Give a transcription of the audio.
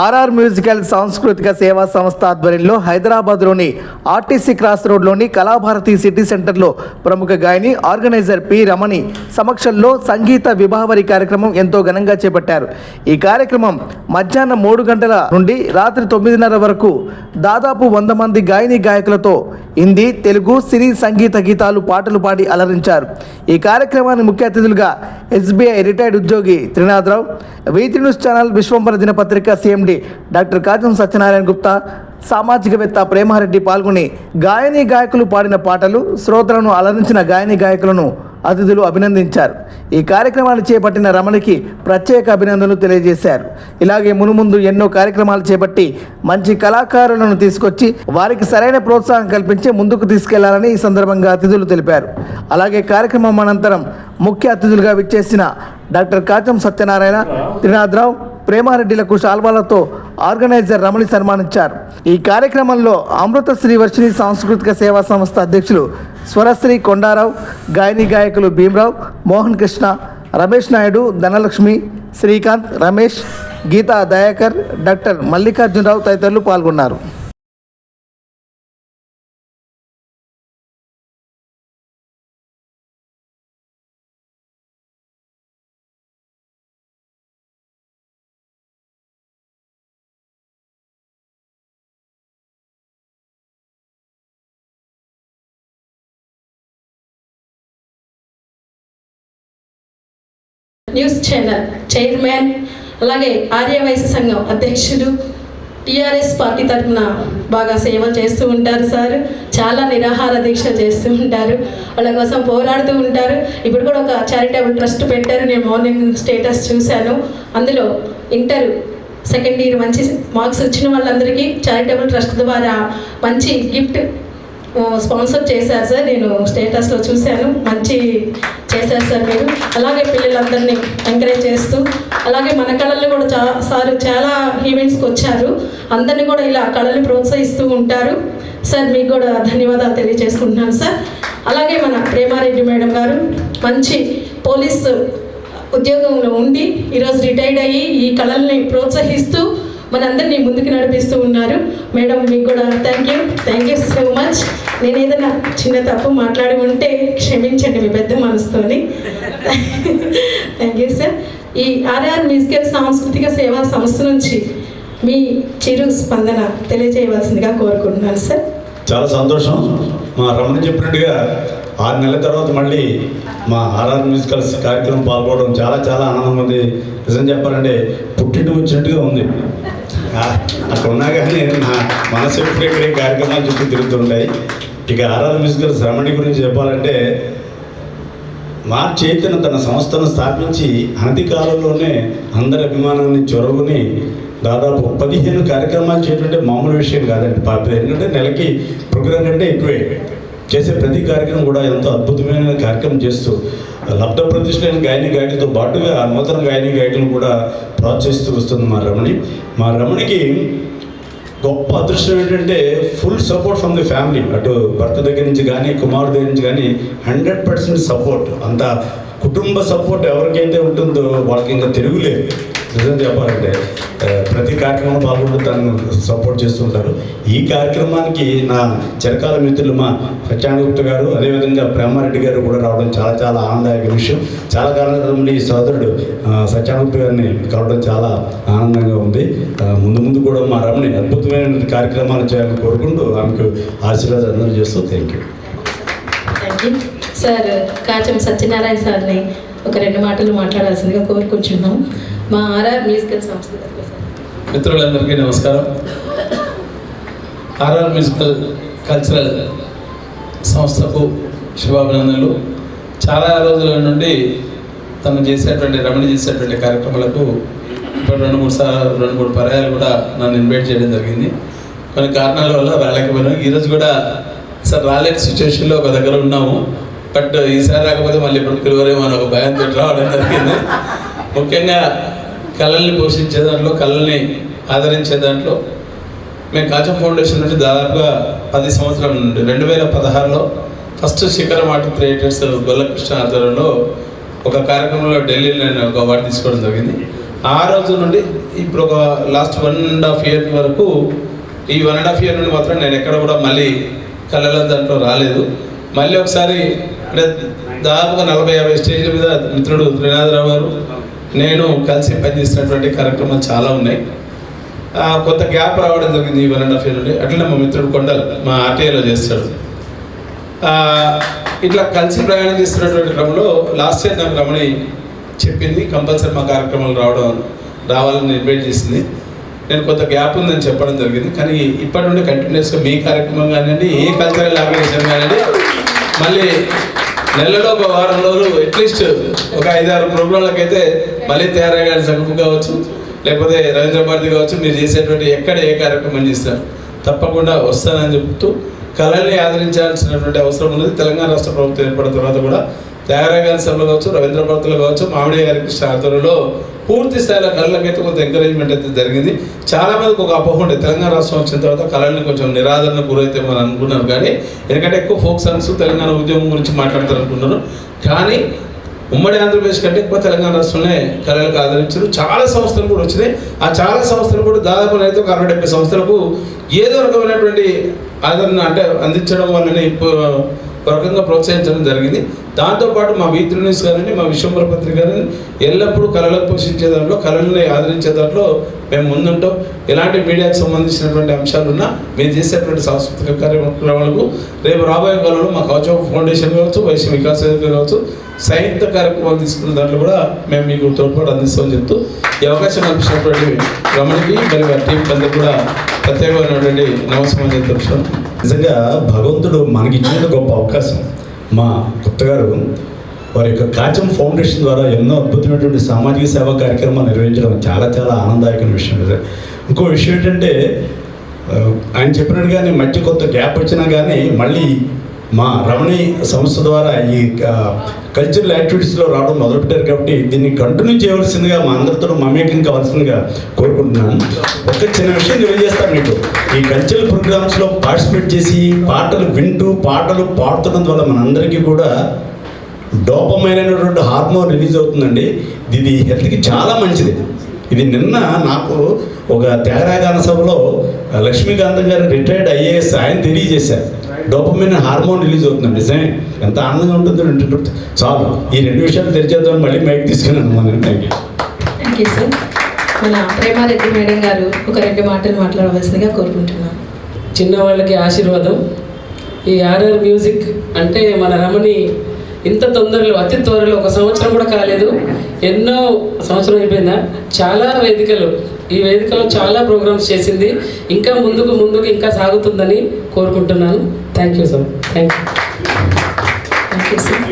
RR musical సాంస్కృతిక సేవా సంస్థ ఆధ్వర్యంలో హైదరాబాద్లోని ఆర్టీసీ క్రాస్ రోడ్లోని కళాభారతి సిటీ సెంటర్లో ప్రముఖ గాయని ఆర్గనైజర్ పి రమణి సమక్షంలో సంగీత విభావరి కార్యక్రమం ఎంతో ఘనంగా చేపట్టారు. ఈ కార్యక్రమం మధ్యాహ్నం 3 గంటల నుండి రాత్రి 9:30 వరకు దాదాపు 100 మంది గాయని గాయకులతో హిందీ, తెలుగు, సినీ సంగీత గీతాలు పాటలు పాడి అలరించారు. ఈ కార్యక్రమాన్ని ముఖ్య అతిథులుగా SBI రిటైర్డ్ ఉద్యోగి Trinatha Rao, V3 news channel, Vishwambhara దినపత్రిక CMD డాక్టర్ కాజం సత్యనారాయణ గుప్తా, సామాజికవేత్త ప్రేమారెడ్డి పాల్గొని గాయని గాయకులు పాడిన పాటలు, శ్రోతలను అలరించిన గాయని గాయకులను అతిథులు అభినందించారు. ఈ కార్యక్రమాన్ని చేపట్టిన రమణికి ప్రత్యేక అభినందనలు తెలియజేశారు. ఇలాగే మునుముందు ఎన్నో కార్యక్రమాలు చేపట్టి మంచి కళాకారులను తీసుకొచ్చి వారికి సరైన ప్రోత్సాహం కల్పించి ముందుకు తీసుకెళ్లాలని ఈ సందర్భంగా అతిథులు తెలిపారు. అలాగే కార్యక్రమం అనంతరం ముఖ్య అతిథులుగా విచ్చేసిన డాక్టర్ కాచం సత్యనారాయణ, త్రినాథరావు, ప్రేమారెడ్డిలకు శాల్వాలతో ఆర్గనైజర్ రమణి సన్మానించారు. ఈ కార్యక్రమంలో అమృతశ్రీ వర్షిణి సాంస్కృతిక సేవా సంస్థ అధ్యక్షులు స్వరశ్రీ కొండారావు, గాయని గాయకులు భీమరావు, మోహన్ కృష్ణ, రమేష్ నాయుడు, ధనలక్ష్మి, శ్రీకాంత్, రమేష్, గీతా దయాకర్, డాక్టర్ మల్లికార్జునరావు తదితరులు పాల్గొన్నారు. న్యూస్ ఛానల్ చైర్మన్, అలాగే ఆర్యవైశ్య సంఘం అధ్యక్షుడు, TRS పార్టీ తరఫున బాగా సేవలు చేస్తూ ఉంటారు సార్. చాలా నిరాహార దీక్ష చేస్తూ ఉంటారు, వాళ్ళ కోసం పోరాడుతూ ఉంటారు. ఇప్పుడు కూడా ఒక చారిటబుల్ ట్రస్ట్ పెట్టారు, నేను మార్నింగ్ స్టేటస్ చూశాను. అందులో ఇంటర్ సెకండ్ ఇయర్ మంచి మార్క్స్ వచ్చిన వాళ్ళందరికీ చారిటబుల్ ట్రస్ట్ ద్వారా మంచి గిఫ్ట్ స్పాన్సర్ చేశారు సార్. నేను స్టేటస్లో చూశాను, మంచి చేశారు సార్ మీరు. అలాగే పిల్లలందరినీ ఎంకరేజ్ చేస్తూ, అలాగే మన కళల్ని కూడా చాలా ఈవెంట్స్కి వచ్చారు, అందరినీ కూడా ఇలా కళల్ని ప్రోత్సహిస్తూ ఉంటారు సార్. మీకు కూడా ధన్యవాదాలు తెలియజేసుకుంటున్నాను సార్. అలాగే మన ప్రేమారెడ్డి మేడం గారు మంచి పోలీస్ ఉద్యోగంలో ఉండి ఈరోజు రిటైర్డ్ అయ్యి ఈ కళల్ని ప్రోత్సహిస్తూ మనందరినీ ముందుకు నడిపిస్తూ ఉన్నారు. మేడం మీకు కూడా థ్యాంక్ యూ సో మచ్. నేను ఏదైనా చిన్న తప్పు మాట్లాడి ఉంటే క్షమించండి మీ పెద్ద మనసుతోని. Thank you sir. ఈ ఆర్ఆర్ మ్యూజికల్ సాంస్కృతిక సేవా సంస్థ నుంచి మీ చిరు స్పందన తెలియజేయవలసిందిగా కోరుకుంటున్నాను సార్. చాలా సంతోషం. మా రమణ చెప్పినట్టుగా 6 నెలల తర్వాత మళ్ళీ మా ఆర్ఆర్ మ్యూజికల్ కార్యక్రమం పాల్గొనడం చాలా ఆనందంగా ఉంది. నిజం చెప్పాలంటే పుట్టింటి వచ్చినట్టుగా ఉంది. అక్కడ ఉన్నా కానీ నా మనసు ఎప్పుడు ఇక్కడే కార్యక్రమాలు చుట్టూ తిరుగుతుంటాయి. ఇక ఆర్ఆర్ మ్యూజికల్ రమణి గురించి చెప్పాలంటే, మార్క్ చైతన్య తన సంస్థను స్థాపించి అనతి కాలంలోనే అందరి అభిమానాన్ని చొరవుని దాదాపు 15 కార్యక్రమాలు చేయటంటే మామూలు విషయం కాదండి. ఎందుకంటే నెలకి ప్రోగ్రాం కంటే ఎక్కువే చేసే ప్రతి కార్యక్రమం కూడా ఎంతో అద్భుతమైన కార్యక్రమం చేస్తూ లబ్ధ ప్రతిష్ఠైన గాయని గాయకులతో పాటుగా నూతన గాయని గాయకులను కూడా ప్రోత్సహిస్తూ వస్తుంది మా రమణికి గొప్ప అదృష్టం ఏంటంటే full support from the family. అటు భర్త దగ్గర నుంచి కానీ కుమారుడు దగ్గర నుంచి కానీ 100% సపోర్ట్. అంత కుటుంబ సపోర్ట్ ఎవరికైతే ఉంటుందో వాళ్ళకి ఇంకా తిరుగులేదు. నిజం చెప్పాలంటే ప్రతి కార్యక్రమంలో పాల్గొంటూ తను సపోర్ట్ చేస్తుంటారు. ఈ కార్యక్రమానికి నా చిరకాల మిత్రులు మా సత్యానుగుప్త గారు, అదేవిధంగా ప్రేమారెడ్డి గారు కూడా రావడం చాలా ఆనందదాయక విషయం. చాలా కారణం నుండి ఈ సోదరుడు సత్యానుగుప్త గారిని కలవడం చాలా ఆనందంగా ఉంది. ముందు కూడా మా రమణి అద్భుతమైన కార్యక్రమాలు చేయాలని కోరుకుంటూ ఆమెకు ఆశీర్వాదాలు అందరూ చేస్తూ thank you sir. Kacham Satyanarayana సార్ని ఒక 2 మాటలు మాట్లాడాల్సిందిగా కోరుకుంటున్నాం. మా ఆర్ఆర్ మ్యూజికల్ సంస్థ మిత్రులందరికీ నమస్కారం. ఆర్ఆర్ మ్యూజికల్ కల్చరల్ సంస్థకు శుభాభినందనలు. చాలా రోజుల నుండి తను చేసేటువంటి రమణి చేసేటువంటి కార్యక్రమాలకు ఇప్పుడు 2-3 పర్యాలు కూడా నన్ను ఇన్వైట్ చేయడం జరిగింది. కొన్ని కారణాల వల్ల రాలేకపోయినాం. ఈరోజు కూడా సార్ రాలేని సిచ్యువేషన్లో ఒక దగ్గర ఉన్నాము. బట్ ఈసారి రాకపోతే మళ్ళీ ఇప్పుడు పిలువరేమో అని ఒక భయంతో రావడం జరిగింది. ముఖ్యంగా కళల్ని పోషించే దాంట్లో, కళల్ని ఆదరించే దాంట్లో మేము కాచం ఫౌండేషన్ నుండి దాదాపుగా 10 సంవత్సరాల నుండి 2016లో ఫస్ట్ శిఖరం ఆర్ట్ క్రియేటర్స్ గొల్లకృష్ణ ఆధ్వర్యంలో ఒక కార్యక్రమంలో ఢిల్లీలో నేను ఒక అవార్డు తీసుకోవడం జరిగింది. ఆ రోజు నుండి ఇప్పుడు ఒక లాస్ట్ 1.5 year వరకు, ఈ 1.5 year నుండి మాత్రం నేను ఎక్కడ కూడా మళ్ళీ కళల దాంట్లో రాలేదు. మళ్ళీ ఒకసారి అంటే దాదాపుగా 40-50 స్టేజ్ల మీద మిత్రుడు త్రినాథరావు గారు నేను కలిసి పనిచేసినటువంటి కార్యక్రమాలు చాలా ఉన్నాయి. కొంత గ్యాప్ రావడం జరిగింది ఈ 1.5 year నుండి. అట్లనే మా మిత్రుడు కొండల్ మా ఆర్టీఐలో చేస్తాడు. ఇట్లా కలిసి ప్రయాణం చేస్తున్నటువంటి క్రమంలో లాస్ట్ ఇయర్ నాకు రమణి చెప్పింది కంపల్సరీ మా కార్యక్రమాలు రావాలని ఇన్వైట్ చేసింది. నేను కొంత గ్యాప్ ఉందని చెప్పడం జరిగింది. కానీ ఇప్పటి నుండి కంటిన్యూస్గా మీ కార్యక్రమం కానివ్వండి, ఏ కల్చరల్ ఆర్గనైజేషన్ కానివ్వండి, మళ్ళీ నెలలో ఒక వారం రోజులు అట్లీస్ట్ ఒక 5-6 ప్రోగ్రాంలకైతే మళ్ళీ తయారయ్యే సంఘం కావచ్చు, లేకపోతే రవీంద్ర భారతి కావచ్చు, మీరు చేసేటువంటి ఎక్కడ ఏ కార్యక్రమం చేస్తారు తప్పకుండా వస్తానని చెప్తూ కళల్ని ఆదరించాల్సినటువంటి అవసరం ఉన్నది. తెలంగాణ రాష్ట్ర ప్రభుత్వం ఏర్పడిన తర్వాత కూడా త్యాగరాయ గారి సభలో కావచ్చు, రవీంద్ర భారతిలో కావచ్చు, మామిడి గారి కృష్ణ ఆధ్వర్యంలో పూర్తి స్థాయిలో కళలకైతే కొంత ఎంకరేజ్మెంట్ అయితే జరిగింది. చాలా మందికి ఒక అపోహ ఉండే తెలంగాణ రాష్ట్రం వచ్చిన తర్వాత కళల్ని కొంచెం నిరాదరణ గురైతే మనం అనుకున్నాను. కానీ ఎందుకంటే ఎక్కువ ఫోక్ సాంగ్స్ తెలంగాణ ఉద్యమం గురించి మాట్లాడతారు అనుకున్నాను. కానీ ఉమ్మడి ఆంధ్రప్రదేశ్ కంటే ఎక్కువ తెలంగాణ రాష్ట్రంలో కళలకు ఆదరించారు. చాలా సంస్థలు కూడా వచ్చినాయి. ఆ చాలా సంస్థలు కూడా దాదాపు అయితే ఒక 60-70 సంస్థలకు ఏదో రకమైనటువంటి ఆదరణ అంటే అందించడం వల్లనే ఒక రకంగా ప్రోత్సహించడం జరిగింది. దాంతోపాటు మా వీధి న్యూస్ కానీ, మా విశ్వంబర పత్రిక కానీ ఎల్లప్పుడూ కళలకు పోషించే దాంట్లో, కళల్ని ఆదరించే దాంట్లో మేము ముందుంటాం. ఎలాంటి మీడియాకు సంబంధించినటువంటి అంశాలున్నా మేము చేసేటువంటి సాంస్కృతిక కార్యక్రమాలకు రేపు రాబోయే కాలంలో మా కవచం ఫౌండేషన్ కావచ్చు, వైశ్య వికాస్ వేదిక కావచ్చు, సాహిత్య కార్యక్రమాలు తీసుకున్న దాంట్లో కూడా మేము మీకు తోడ్పాటు అందిస్తామని చెప్తూ ఈ అవకాశం కల్పించినటువంటి రమణికి మరియు వారి టీం అందరికీ కూడా ప్రత్యేకమైనటువంటి నమస్కారం చెప్తున్నాను. నిజంగా భగవంతుడు మనకి ఇచ్చిన గొప్ప అవకాశం. మా కొత్త గారు వారి యొక్క కాచం ఫౌండేషన్ ద్వారా ఎన్నో అద్భుతమైనటువంటి సామాజిక సేవా కార్యక్రమాలు నిర్వహించడం చాలా చాలా ఆనందదాయకమైన విషయం. ఇంకో విషయం ఏంటంటే ఆయన చెప్పినట్టుగానే మధ్య కొంత గ్యాప్ వచ్చినా కానీ మళ్ళీ మా రమణి సంస్థ ద్వారా ఈ కల్చరల్ యాక్టివిటీస్లో రావడం మొదలుపెట్టారు. కాబట్టి దీన్ని కంటిన్యూ చేయవలసిందిగా మా అందరితో మమేకం కావాల్సిందిగా కోరుకుంటున్నాను. ఒక చిన్న విషయం తెలియజేస్తాను మీకు. ఈ కల్చరల్ ప్రోగ్రామ్స్లో పార్టిసిపేట్ చేసి పాటలు వింటూ పాటలు పాడుతున్నందు వల్ల మనందరికీ కూడా డోపమైన్ అనేటువంటి హార్మోన్ రిలీజ్ అవుతుందండి. ఇది హెల్త్కి చాలా మంచిది. ఇది నిన్న నాకు ఒక త్యాగరాయ గాన సభలో లక్ష్మీకాంతం గారు రిటైర్డ్ IAS ఆయన తెలియజేశారు. డోపమైన్ హార్మోన్ రిలీజ్ అవుతుందండి. నిజమే, ఎంత ఆనందంగా ఉంటుందో. చాలు, ఈ 2 విషయాలు తెలిచేద్దాం. మళ్ళీ మైక్ తీసుకున్నాను. Thank you sir. మన ప్రేమారెడ్డి మేడం గారు ఒక 2 మాటలు మాట్లాడవలసిందిగా కోరుకుంటున్నాను. చిన్నవాళ్ళకి ఆశీర్వాదం. ఈ ఆర్ఆర్ మ్యూజిక్ అంటే మన రమణి ఇంత తొందరలో, అతి త్వరలో, 1 సంవత్సరం కూడా కాలేదు, ఎన్నో సంవత్సరం అయిపోయిందా, చాలా వేదికలు, ఈ వేదికలో చాలా ప్రోగ్రామ్స్ చేసింది. ఇంకా ముందుకు ఇంకా సాగుతుందని కోరుకుంటున్నాను. Thank you sir. Thank you sir.